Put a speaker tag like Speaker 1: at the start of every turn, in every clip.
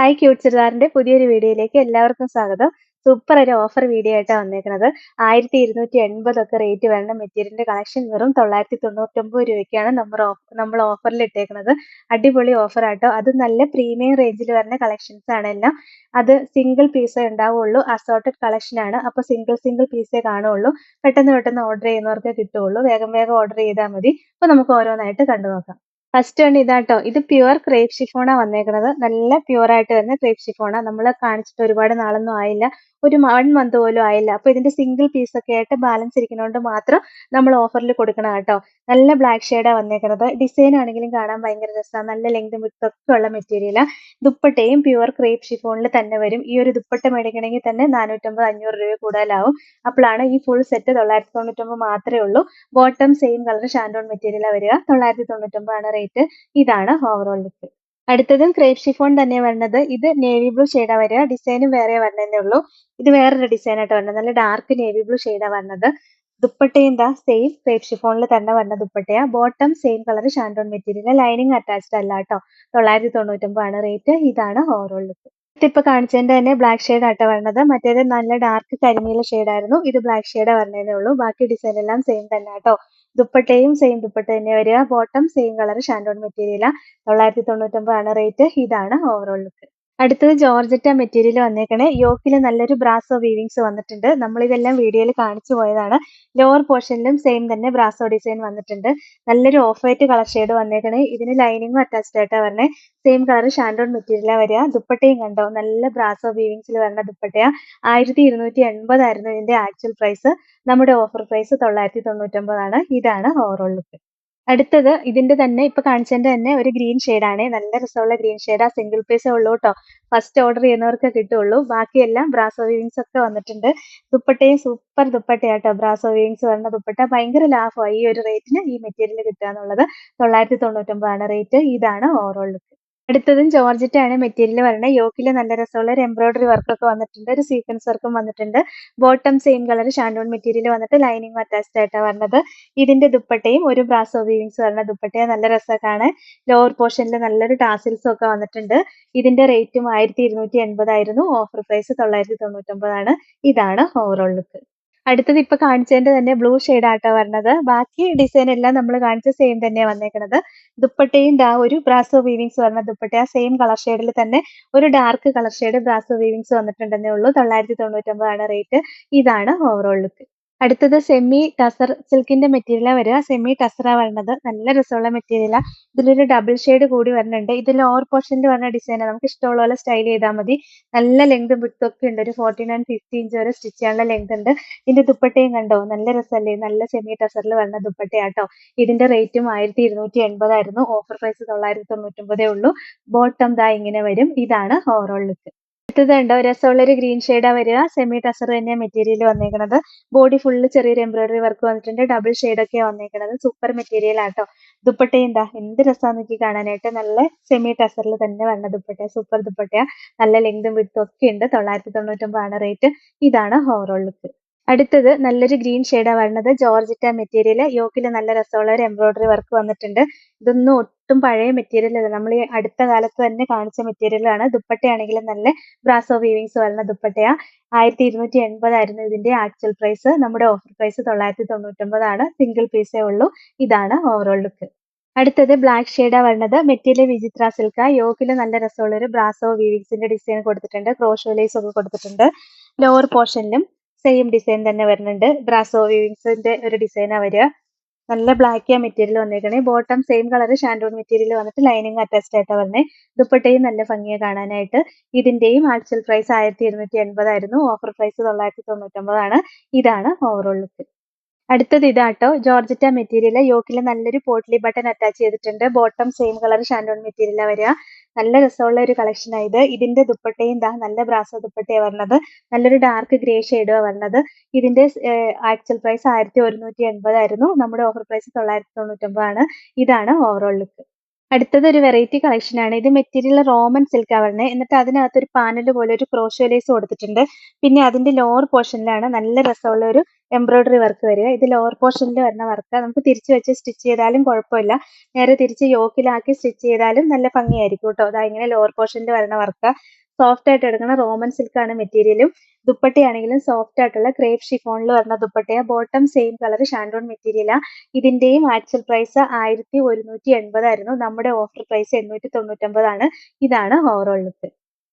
Speaker 1: Hi cute ചുരിദാറിന്റെ പുതിയൊരു വീഡിയോയിലേക്ക് എല്ലാവർക്കും സ്വാഗതം. സൂപ്പർ ഒരു ഓഫർ വീഡിയോ ആയിട്ടാണ് വന്നേക്കുന്നത്. 1280 ഒക്കെ റേറ്റ് വരുന്ന മെറ്റീരിയലിന്റെ കളക്ഷൻ വെറും 999 രൂപയ്ക്കാണ് നമ്മൾ ഓഫറിൽ ഇട്ടേക്കുന്നത്. അടിപൊളി ഓഫർ ആട്ടോ. അത് നല്ല പ്രീമിയം റേഞ്ചിൽ വരുന്ന കളക്ഷൻസ് ആണ് എല്ലാം. അത് സിംഗിൾ പീസേ ഉണ്ടാവുള്ളൂ. അസോർട്ടഡ് കളക്ഷൻ ആണ്. അപ്പൊ സിംഗിൾ പീസേ കാണുള്ളൂ. പെട്ടെന്ന് ഓർഡർ ചെയ്യുന്നവർക്ക് കിട്ടുള്ളൂ. വേഗം ഓർഡർ ചെയ്താൽ മതി. അപ്പൊ നമുക്ക് ഓരോന്നായിട്ട് കണ്ടു നോക്കാം. ഫസ്റ്റ് വൺ ഇതാട്ടോ. ഇത് പ്യുവർ ക്രേപ്പ് ഷിഫോണാ വന്നേക്കുന്നത്. നല്ല പ്യുവർ ആയിട്ട് വരുന്ന ക്രേപ്പ് ഷിഫോണാ. നമ്മൾ കാണിച്ചിട്ട് ഒരുപാട് നാളൊന്നും ആയില്ല. ഒരു 1 മന്ത് പോലും ആയില്ല. അപ്പൊ ഇതിന്റെ സിംഗിൾ പീസ് ഒക്കെ ആയിട്ട് ബാലൻസ് ഇരിക്കുന്നതുകൊണ്ട് മാത്രം നമ്മൾ ഓഫറിൽ കൊടുക്കണം കേട്ടോ. നല്ല ബ്ലാക്ക് ഷെയ്ഡാ വന്നേക്കുന്നത്. ഡിസൈൻ ആണെങ്കിലും കാണാൻ ഭയങ്കര രസമാണ്. നല്ല ലെങ്തും വിഡ്ത്തും ഒക്കെ ഉള്ള മെറ്റീരിയലാ. ദുപ്പട്ടയും പ്യുവർ ക്രേപ്പ് ഷിഫോണിൽ തന്നെ വരും. ഈ ഒരു ദുപ്പട്ട മേടിക്കണമെങ്കിൽ തന്നെ 450 500 രൂപ കൂടുതലാവും. അപ്പോഴാണ് ഈ ഫുൾ സെറ്റ് 999 മാത്രമേ ഉള്ളൂ. ബോട്ടം സെയിം കളർ ഷാൻഡോൺ മെറ്റീരിയലാ വരിക. 999 ആണ് റേറ്റ്. ഇതാണ് ഓവറോൾ ലുക്ക്. അടുത്തതും ക്രേപ്പ് ഷിഫോൺ തന്നെ വരുന്നത്. ഇത് നേവി ബ്ലൂ ഷെയ്ഡാ വരിക. ഡിസൈനും വേറെ വരുന്നതേ ഉള്ളൂ. ഇത് വേറൊരു ഡിസൈൻ ആയിട്ട് വരുന്നത്. നല്ല ഡാർക്ക് നേവി ബ്ലൂ ഷെയ്ഡാ വരുന്നത്. ദുപ്പട്ടയും ദാ സെയിം ക്രേപ്പ് ഷിഫോണിൽ തന്നെ വരുന്ന ദുപ്പട്ടയാ. Bottom same colour shantoon material. Lining attached അല്ല കേട്ടോ. 999 ആണ് റേറ്റ്. ഇതാണ് ഓവറോൾ ലുക്ക്. ഇതിപ്പോ കാണിച്ചതിന്റെ തന്നെ ബ്ലാക്ക് ഷെയ്ഡ് ആട്ടോ വരുന്നത്. മറ്റേത് നല്ല ഡാർക്ക് കരിനീല ആയിരുന്നു. ഇത് ബ്ലാക്ക് ഷെയ്ഡ് വരുന്നതേ ഉള്ളൂ. ബാക്കി ഡിസൈൻ എല്ലാം സെയിം തന്നെ കേട്ടോ. ദുപ്പട്ടയും സെയിം ദുപ്പട്ട തന്നെ വരിക. ബോട്ടം സെയിം കളർ ഷാൻഡോൺ മെറ്റീരിയലാ. 999 ആണ് റേറ്റ്. ഇതാണ് ഓവറോൾ ലുക്ക്. അടുത്തത് ജോർജറ്റ മെറ്റീരിയൽ വന്നേക്കണേ. യോക്കിൽ നല്ലൊരു ബ്രാസോ വീവിങ്സ് വന്നിട്ടുണ്ട്. നമ്മൾ ഇതെല്ലാം വീഡിയോയിൽ കാണിച്ചു പോയതാണ്. ലോവർ പോർഷനിലും സെയിം തന്നെ ബ്രാസോ ഡിസൈൻ വന്നിട്ടുണ്ട്. നല്ലൊരു ഓഫ് വൈറ്റ് കളർ ഷെയ്ഡ് വന്നേക്കണേ. ഇതിന് ലൈനിങ്ങും അറ്റാച്ച്ഡ് ആയിട്ടാ വരണേ. സെയിം കളർ ഷാൻഡോൺ മെറ്റീരിയലാ വരിക. ദുപ്പട്ടയും കണ്ടോ, നല്ല ബ്രാസോ വീവിങ്സിൽ വരുന്ന ദുപ്പട്ടയാ. 1280 ആയിരുന്നു ഇതിന്റെ ആക്ച്വൽ പ്രൈസ്. നമ്മുടെ ഓഫർ പ്രൈസ് 999 ആണ്. ഇതാണ് ഓവറോൾ ലുക്ക്. അടുത്തത് ഇതിന്റെ തന്നെ ഇപ്പൊ കാണിച്ചതിന്റെ തന്നെ ഒരു ഗ്രീൻ ആണ്. നല്ല രസമുള്ള ഗ്രീൻ ഷെയ്ഡാ. സിംഗിൾ പീസേ ഉള്ളൂ കേട്ടോ. ഫസ്റ്റ് ഓർഡർ ചെയ്യുന്നവർക്ക് കിട്ടുള്ളൂ. ബാക്കിയെല്ലാം ബ്രാസോ വീവിങ്സ് ഒക്കെ വന്നിട്ടുണ്ട്. ദുപ്പട്ടയും സൂപ്പർ ദുപ്പട്ടയാട്ടോ. ബ്രാസോ വീവിങ്സ് വരുന്ന ദുപ്പട്ട. ഭയങ്കര ലാഭമായി ഈ ഒരു റേറ്റിന് ഈ മെറ്റീരിയൽ കിട്ടുക എന്നുള്ളത്. 999 ആണ് റേറ്റ്. ഇതാണ് ഓവറോൾ ലുക്ക്. അടുത്തതും ജോർജറ്റ് ആണ് മെറ്റീരിയൽ വരുന്നത്. യോക്കിൽ നല്ല രസമുള്ള ഒരു എംബ്രോയിഡറി വർക്ക് ഒക്കെ വന്നിട്ടുണ്ട്. ഒരു സീക്വൻസ് വർക്കും വന്നിട്ടുണ്ട്. Bottom same colour shantoon material വന്നിട്ട് ലൈനിങ് അറ്റാച്ച്ഡ് ആയിട്ടാണ് വരുന്നത്. ഇതിന്റെ ദുപ്പട്ടയും ഒരു ബ്രാസോ വീവിങ്സ് വരുന്ന ദുപ്പട്ടയാണ്. നല്ല രസമാണ്. ലോവർ പോർഷനിൽ നല്ലൊരു ടാസിൽസും ഒക്കെ വന്നിട്ടുണ്ട്. ഇതിന്റെ റേറ്റും 1280 ആയിരുന്നു. ഓഫർ പ്രൈസ് 999 ആണ്. ഇതാണ് ഓവറോൾ ലുക്ക്. അടുത്തത് ഇപ്പൊ കാണിച്ചതിന്റെ തന്നെ ബ്ലൂ ആട്ടോ വരുന്നത്. ബാക്കി ഡിസൈൻ എല്ലാം നമ്മൾ കാണിച്ച സെയിം തന്നെയാണ് വന്നേക്കുന്നത്. ദുപ്പട്ടയും ദാ ഒരു ബ്രാസോ വീവിങ്സ് വരുന്ന ദുപ്പട്ട. സെയിം കളർ ഷെയ്ഡിൽ തന്നെ ഒരു dark colour shade brasso weavings വന്നിട്ടുണ്ടെന്നേ ഉള്ളൂ. 999 ആണ് റേറ്റ്. ഇതാണ് ഓവറോൾ ലുക്ക്. അടുത്തത് സെമി ടസർ സിൽക്കിന്റെ മെറ്റീരിയലാ വരിക. സെമി ടസറാ വരുന്നത്. നല്ല രസമുള്ള മെറ്റീരിയലാ. ഇതിലൊരു ഡബിൾ ഷെയ്ഡ് കൂടി വരുന്നുണ്ട്. ഇത് ലോവർ പോർഷനിൽ വരുന്ന ഡിസൈനാണ്. നമുക്ക് ഇഷ്ടമുള്ള പോലെ സ്റ്റൈൽ ചെയ്താൽ മതി. നല്ല ലെങ്തും വിഡ്ത്തും ഒക്കെ ഉണ്ട്. ഒരു 49-50 ഇഞ്ച് വരെ സ്റ്റിച്ച് ചെയ്യാനുള്ള ലെങ്ത് ഉണ്ട്. ഇതിന്റെ ദുപ്പട്ടയും കണ്ടോ, നല്ല രസമല്ലേ. നല്ല സെമി ടസറിൽ വരുന്ന ദുപ്പട്ടയാട്ടോ. ഇതിന്റെ റേറ്റും 1280 ആയിരുന്നു. ഓഫർ പ്രൈസ് 999 ഉള്ളൂ. ബോട്ടം ദാ ഇങ്ങനെ വരും. ഇതാണ് ഓവറോൾ ലുക്ക്. അടുത്തത് കണ്ടോ, രസമുള്ള ഒരു ഗ്രീൻ ഷെയ്ഡാ വരിക. സെമി ടസർ തന്നെയാണ് മെറ്റീരിയൽ വന്നേക്കുന്നത്. ബോഡി ഫുള്ള് ചെറിയൊരു എംബ്രോയിഡറി വർക്ക് വന്നിട്ടുണ്ട്. ഡബിൾ ഷെയ്ഡൊക്കെയാണ് വന്നേക്കുന്നത്. സൂപ്പർ മെറ്റീരിയൽ ആട്ടോ. ദുപ്പട്ടയും എന്താ എന്ത് രസമാന്ന് നോക്കി കാണാനായിട്ട്. നല്ല സെമി ടസറിൽ തന്നെ വരുന്ന ദുപ്പട്ട. സൂപ്പർ ദുപ്പട്ടയാ. നല്ല ലെങ്തും വിഡ്ത്തും ഒക്കെ ഉണ്ട്. 999 ആണ് റേറ്റ്. ഇതാണ് ഓവറോൾ ലുക്ക്. അടുത്തത് നല്ലൊരു ഗ്രീൻ ഷെയ്ഡാ വരുന്നത്. ജോർജറ്റ മെറ്റീരിയൽ. യോക്കിൽ നല്ല രസമുള്ള ഒരു എംബ്രോയിഡറി വർക്ക് വന്നിട്ടുണ്ട്. ഇതൊന്നും ഒട്ടും പഴയ മെറ്റീരിയൽ അല്ല. നമ്മൾ ഈ അടുത്ത കാലത്ത് തന്നെ കാണിച്ച മെറ്റീരിയലാണ്. ദുപ്പട്ടയാണെങ്കിലും നല്ല ബ്രാസോ വീവിങ്സ് വരുന്ന ദുപ്പട്ടയാ. 1280 ആയിരുന്നു ഇതിന്റെ ആക്ച്വൽ പ്രൈസ്. നമ്മുടെ ഓഫർ പ്രൈസ് 999 ആണ്. സിംഗിൾ പീസേ ഉള്ളൂ. ഇതാണ് ഓവറോൾ ലുക്ക്. അടുത്തത് ബ്ലാക്ക് ഷെയ്ഡാ വരുന്നത്. മെറ്റീരിയൽ വിചിത്ര സിൽക്കാ. യോക്കിൽ നല്ല രസമുള്ള ഒരു ബ്രാസോ വീവിങ്സിന്റെ ഡിസൈൻ കൊടുത്തിട്ടുണ്ട്. ക്രോഷോ ലേസ് ഒക്കെ കൊടുത്തിട്ടുണ്ട്. ലോവർ പോർഷനിലും സെയിം ഡിസൈൻ തന്നെ വരുന്നുണ്ട്. ബ്രാസോ വീവിങ്സിന്റെ ഒരു ഡിസൈനാ വരിക. നല്ല ബ്ലാക്ക് മെറ്റീരിയൽ വന്നേക്കണേ. Bottom same colour shantoon material വന്നിട്ട് ലൈനിങ് അറ്റാച്ച്ഡ് ആയിട്ടാ വരണേ. ദുപ്പട്ടയും നല്ല ഭംഗിയാ കാണാനായിട്ട്. ഇതിന്റെയും ആക്ച്വൽ പ്രൈസ് 1280 ആയിരുന്നു. ഓഫർ പ്രൈസ് 999 ആണ്. ഇതാണ് ഓവറോൾ ലുക്ക്. അടുത്തത് ഇതാട്ടോ. ജോർജറ്റ മെറ്റീരിയൽ. യോക്കിൽ നല്ലൊരു പോട്ട്ലി ബട്ടൺ അറ്റാച്ച് ചെയ്തിട്ടുണ്ട്. ബോട്ടം സെയിം കളർ ഷാൻഡോൺ മെറ്റീരിയലാ വരിക. നല്ല രസമുള്ള ഒരു കളക്ഷൻ ആയത്. ഇതിന്റെ ദുപ്പട്ടയും ദാ നല്ല ബ്രാസോ ദുപ്പട്ടയാ വരുന്നത്. നല്ലൊരു ഡാർക്ക് ഗ്രേ ഷെയ്ഡാ വരുന്നത്. ഇതിന്റെ ആക്ച്വൽ പ്രൈസ് 1180 ആയിരുന്നു. നമ്മുടെ ഓഫർ പ്രൈസ് 999 ആണ്. ഇതാണ് ഓവറോൾ ലുക്ക്. അടുത്തത് ഒരു വെറൈറ്റി കളക്ഷൻ ആണ്. ഇത് മെറ്റീരിയൽ റോമൻ സിൽക്കാ വരുന്നത്. എന്നിട്ട് അതിനകത്ത് ഒരു പാനൽ പോലെ ഒരു ക്രോഷോ ലേസ് കൊടുത്തിട്ടുണ്ട്. പിന്നെ അതിന്റെ ലോവർ പോർഷനിലാണ് നല്ല രസമുള്ള ഒരു എംബ്രോയിഡറി വർക്ക് വരിക. ഇത് ലോവർ പോർഷനിൽ വരുന്ന വർക്ക്. നമുക്ക് തിരിച്ച് വെച്ച് സ്റ്റിച്ച് ചെയ്താലും കുഴപ്പമില്ല. നേരെ തിരിച്ച് യോക്കിലാക്കി സ്റ്റിച്ച് ചെയ്താലും നല്ല ഭംഗിയായിരിക്കും കേട്ടോ. അതാ ഇങ്ങനെ ലോവർ പോർഷനിൽ വരുന്ന വർക്ക്. സോഫ്റ്റ് ആയിട്ട് എടുക്കണം. റോമൻ സിൽക്ക് ആണ് മെറ്റീരിയലും. ദുപ്പട്ടയാണെങ്കിലും സോഫ്റ്റ് ആയിട്ടുള്ള ക്രേപ്പ് ഷിഫോണിൽ വരുന്ന ദുപ്പട്ടയാ. ബോട്ടം സെയിം കളർ ഷാൻഡോൺ മെറ്റീരിയലാ. ഇതിന്റെയും ആക്ച്വൽ പ്രൈസ് 1180 ആയിരുന്നു. നമ്മുടെ ഓഫർ പ്രൈസ് 899 ആണ്. ഇതാണ് ഓവറോൾ ലുക്ക്.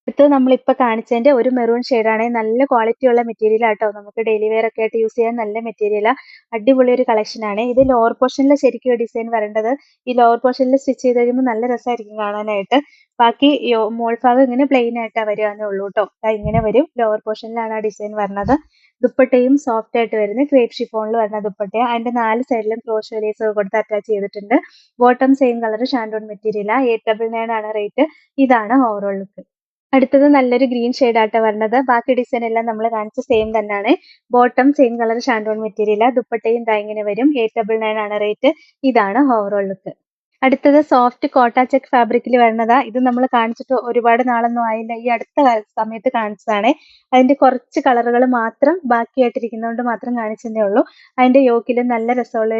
Speaker 1: അടുത്തത് നമ്മളിപ്പോൾ കാണിച്ചതിന്റെ ഒരു മെറൂൺ ആണ്. നല്ല ക്വാളിറ്റി ഉള്ള മെറ്റീരിയൽ ആട്ടോ. നമുക്ക് ഡെയിലി വെയർ ഒക്കെ ആയിട്ട് യൂസ് ചെയ്യാൻ നല്ല മെറ്റീരിയലാ. അടിപൊളി ഒരു കളക്ഷൻ ആണ്. ഇത് ലോവർ പോർഷനിൽ ശരിക്കും ഡിസൈൻ വരേണ്ടത്. ഈ ലോവർ പോർഷനിൽ സ്റ്റിച്ച് ചെയ്ത് കഴിയുമ്പോൾ നല്ല രസമായിരിക്കും കാണാനായിട്ട്. ബാക്കി മോൾ ഭാഗം ഇങ്ങനെ പ്ലെയിൻ ആയിട്ടാ വരികയെന്നേ ഉള്ളൂ കേട്ടോ. ഇങ്ങനെ വരും. ലോവർ പോർഷനിലാണ് ആ ഡിസൈൻ വരുന്നത്. ദുപ്പട്ടയും സോഫ്റ്റ് ആയിട്ട് വരുന്ന ക്രേപ്പ് ഷിഫോണിൽ വരുന്ന ദുപ്പട്ടയാ. അതിന്റെ 4 സൈഡിലും ക്രോഷ് ലേസ് കൊടുത്ത് അറ്റാച്ച് ചെയ്തിട്ടുണ്ട്. ബോട്ടം സെയിം കളർ ഷാൻഡോൺ മെറ്റീരിയലാ. 899 ആണ് റേറ്റ്. ഇതാണ് ഓവറോൾ ലുക്ക്. അടുത്തത് നല്ലൊരു ഗ്രീൻ ആട്ടോ വരുന്നത്. ബാക്കി ഡിസൈൻ എല്ലാം നമ്മൾ കാണിച്ച സെയിം തന്നെയാണ്. Bottom same colour shantoon material. ദുപ്പട്ടയും ഇങ്ങനെ വരും. 899 ആണ് റേറ്റ്. ഇതാണ് ഓവറോൾ ലുക്ക്. അടുത്തത് സോഫ്റ്റ് കോട്ട ചെക്ക് ഫാബ്രിക്കിൽ വരുന്നതാ. ഇത് നമ്മൾ കാണിച്ചിട്ട് ഒരുപാട് നാളൊന്നും ആയില്ല. ഈ അടുത്ത സമയത്ത് കാണിച്ചതാണ്. അതിന്റെ കുറച്ച് കളറുകൾ മാത്രം ബാക്കിയായിട്ടിരിക്കുന്നതുകൊണ്ട് മാത്രം കാണിച്ചതേ ഉള്ളൂ. അതിന്റെ യോക്കിൽ നല്ല രസമുള്ള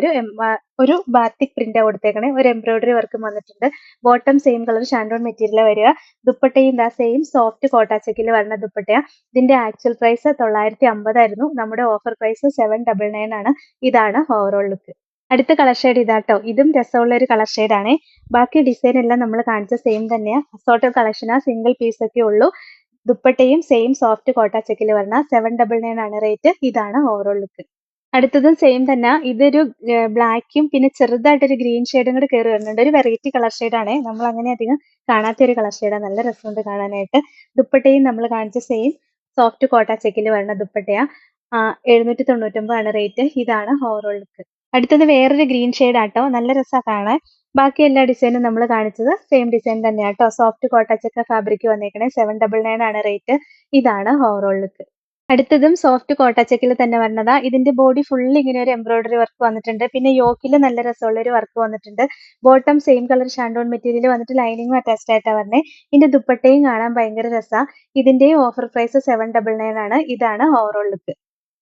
Speaker 1: ഒരു ബാത്തിക് പ്രിന്റാ കൊടുത്തേക്കണേ. ഒരു എംബ്രോയിഡറി വർക്കും വന്നിട്ടുണ്ട്. Bottom same colour shantoon material വരിക. ദുപ്പട്ടയും സെയിം സോഫ്റ്റ് കോട്ട ചെക്കിൽ വരുന്ന ദുപ്പട്ടയാ. ഇതിന്റെ ആക്ച്വൽ പ്രൈസ് 950 ആയിരുന്നു. നമ്മുടെ ഓഫർ പ്രൈസ് 799 ആണ്. ഇതാണ് ഓവറോൾ ലുക്ക്. അടുത്ത കളർ ഷെയ്ഡ് ഇതാട്ടോ. ഇതും രസമുള്ള ഒരു കളർ ഷെയ്ഡ് ആണ്. ബാക്കി ഡിസൈൻ എല്ലാം നമ്മൾ കാണിച്ച സെയിം തന്നെയാ. അസോർട്ടഡ് കളക്ഷനാ. സിംഗിൾ പീസ് ഒക്കെ ഉള്ളൂ. ദുപ്പട്ടയും സെയിം സോഫ്റ്റ് കോട്ട ചെക്കിൽ വരുന്ന 799 ആണ് റേറ്റ്. ഇതാണ് ഓവറോൾ ലുക്ക്. അടുത്തതും സെയിം തന്നെ. ഇതൊരു ബ്ലാക്കും പിന്നെ ചെറുതായിട്ടൊരു ഗ്രീൻ ഷെയ്ഡും കൂടെ കയറി വരുന്നുണ്ട്. ഒരു വെറൈറ്റി കളർ ഷെയ്ഡാണ്. നമ്മൾ അങ്ങനെ അധികം കാണാത്ത ഒരു കളർ ഷെയ്ഡാണ്. നല്ല രസമുണ്ട് കാണാനായിട്ട്. ദുപ്പട്ടയും നമ്മൾ കാണിച്ച സെയിം സോഫ്റ്റ് കോട്ട ചെക്കിൽ വരുന്ന ദുപ്പട്ടയാ. 799 ആണ് റേറ്റ്. ഇതാണ് ഓവറോൾ ലുക്ക്. അടുത്തത് വേറൊരു ഗ്രീൻ ആട്ടോ. നല്ല രസമാണ് കാണാൻ. ബാക്കി എല്ലാ ഡിസൈനും നമ്മൾ കാണിച്ചത് സെയിം ഡിസൈൻ തന്നെയാട്ടോ. സോഫ്റ്റ് കോട്ട ചെക്ക ഫാബ്രിക് വന്നേക്കണേ. 799 ആണ് റേറ്റ്. ഇതാണ് ഓവറോൾ ലുക്ക്. അടുത്തതും സോഫ്റ്റ് കോട്ട ചെക്കിൽ തന്നെ വരുന്നതാ. ഇതിന്റെ ബോഡി ഫുൾ ഇങ്ങനെ ഒരു എംബ്രോയിഡറി വർക്ക് വന്നിട്ടുണ്ട്. പിന്നെ യോക്കിൽ നല്ല രസമുള്ള ഒരു വർക്ക് വന്നിട്ടുണ്ട്. Bottom same colour shantoon material വന്നിട്ട് ലൈനിങ്ങും അറ്റാച്ച്ഡ് ആയിട്ടാ പറഞ്ഞേ. ഇതിന്റെ ദുപ്പട്ടയും കാണാൻ ഭയങ്കര രസാ. ഇതിന്റെയും ഓഫർ പ്രൈസ് 799 ആണ്. ഇതാണ് ഓവറോൾ ലുക്ക്.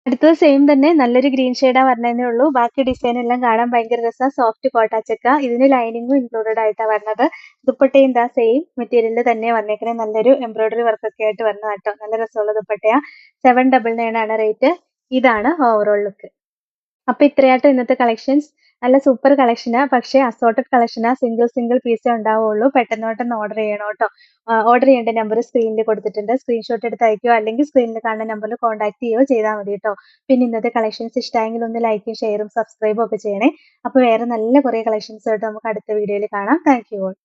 Speaker 1: അടുത്തത് സെയിം തന്നെ. നല്ലൊരു ഗ്രീൻ ഷെയ്ഡാ പറഞ്ഞതേ ഉള്ളൂ. ബാക്കി ഡിസൈൻ എല്ലാം കാണാൻ ഭയങ്കര രസാ. സോഫ്റ്റ് കോട്ട ചെക്ക. ഇതിന് ലൈനിങ്ങും ഇൻക്ലൂഡഡ് ആയിട്ടാ വരുന്നത്. ദുപ്പട്ടയും സെയിം മെറ്റീരിയലിൽ തന്നെ വന്നേക്കണേ. നല്ലൊരു എംബ്രോയിഡറി വർക്ക് ഒക്കെ ആയിട്ട് വരുന്ന കേട്ടോ. നല്ല രസമുള്ള ദുപ്പട്ടയാ. 799 ആണ് റേറ്റ്. ഇതാണ് ഓവറോൾ ലുക്ക്. അപ്പൊ ഇത്രയാട്ടോ ഇന്നത്തെ കളക്ഷൻസ്. നല്ല സൂപ്പർ കളക്ഷനാ. പക്ഷേ അസോർട്ടഡ് കളക്ഷനാ. സിംഗിൾ പീസേ ഉണ്ടാവുള്ളൂ. പെട്ടെന്ന് ഓർഡർ ചെയ്യണം കേട്ടോ. ഓർഡർ ചെയ്യേണ്ട നമ്പർ സ്ക്രീനിൽ കൊടുത്തിട്ടുണ്ട്. സ്ക്രീൻഷോട്ട് എടുത്ത് അയക്കുകയോ അല്ലെങ്കിൽ സ്ക്രീനിൽ കാണുന്ന നമ്പറിൽ കോൺടാക്ട് ചെയ്യുകയോ ചെയ്താൽ മതി കേട്ടോ. പിന്നെ ഇന്നത്തെ കളക്ഷൻസ് ഇഷ്ടമായെങ്കിൽ ഒന്ന് ലൈക്കും ഷെയറും സബ്സ്ക്രൈബും ഒക്കെ ചെയ്യണേ. അപ്പോൾ വേറെ നല്ല കുറേ കളക്ഷൻസ് ആയിട്ട് നമുക്ക് അടുത്ത വീഡിയോയിൽ കാണാം. Thank you all.